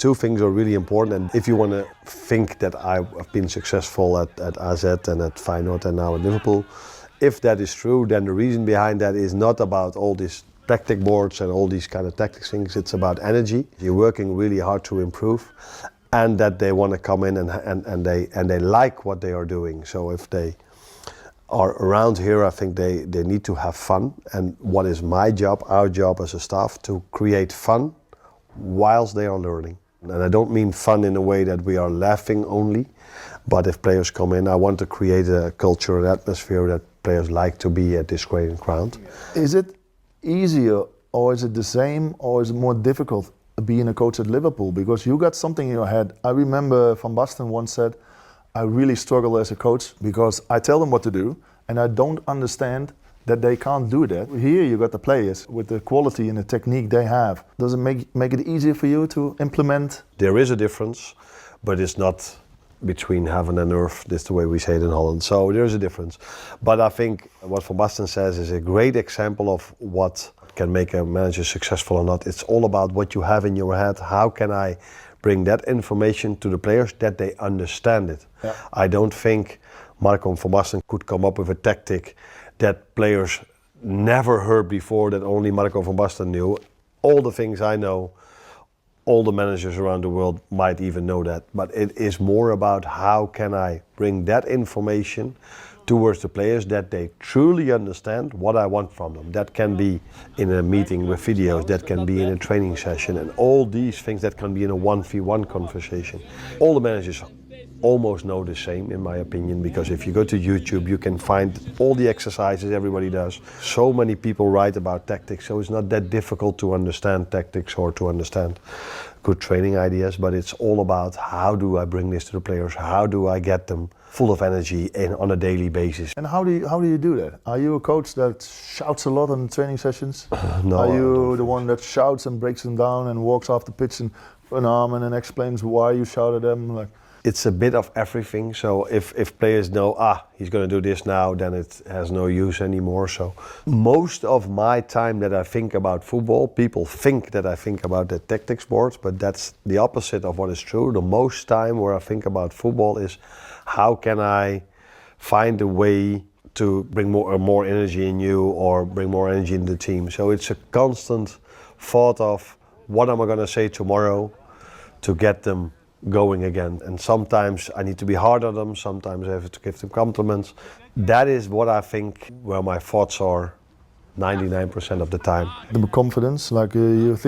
Two things are really important, and if you want to think that I've been successful at AZ and at Feyenoord and now at Liverpool, if that is true, then the reason behind that is not about all these tactic boards and all these kind of tactics things. It's about energy. You're working really hard to improve, and that they want to come in and they like what they are doing. So if they are around here, I think they need to have fun. And what is my job, our job as a staff, to create fun whilst they are learning. And I don't mean fun in a way that we are laughing only, but if players come in, I want to create a culture, an atmosphere that players like to be at this training ground. Is it easier, or is it the same, or is it more difficult being a coach at Liverpool? Because you got something in your head. I remember Van Basten once said, I really struggle as a coach because I tell them what to do and I don't understand that they can't do that. Here you got the players with the quality and the technique they have. Does it make it easier for you to implement? There is a difference, but it's not between heaven and earth. That's the way we say it in Holland. So there is a difference. But I think what Van Basten says is a great example of what can make a manager successful or not. It's all about what you have in your head. How can I bring that information to the players that they understand it? Yeah. I don't think Marco Van Basten could come up with a tactic that players never heard before, that only Marco Van Basten knew. All the things I know, all the managers around the world might even know that. But it is more about how can I bring that information towards the players that they truly understand what I want from them. That can be in a meeting with videos, that can be in a training session, and all these things that can be in a 1v1 conversation. All the managers almost know the same, in my opinion, because if you go to YouTube, you can find all the exercises everybody does. So many people write about tactics, so it's not that difficult to understand tactics or to understand good training ideas, but it's all about how do I bring this to the players, how do I get them full of energy and on a daily basis. And how do you do that? Are you a coach that shouts a lot on training sessions? No. Are you the one that shouts and breaks them down and walks off the pitch and an arm and then explains why you shouted at them? It's a bit of everything. So if players know, he's going to do this now, then it has no use anymore. So most of my time that I think about football, people think that I think about the tactics boards, but that's the opposite of what is true. The most time where I think about football is how can I find a way to bring more energy in you or bring more energy in the team. So it's a constant thought of what am I going to say tomorrow to get them going again. And sometimes I need to be hard on them, sometimes I have to give them compliments. That is what I think where my thoughts are 99% of the time. The confidence, you think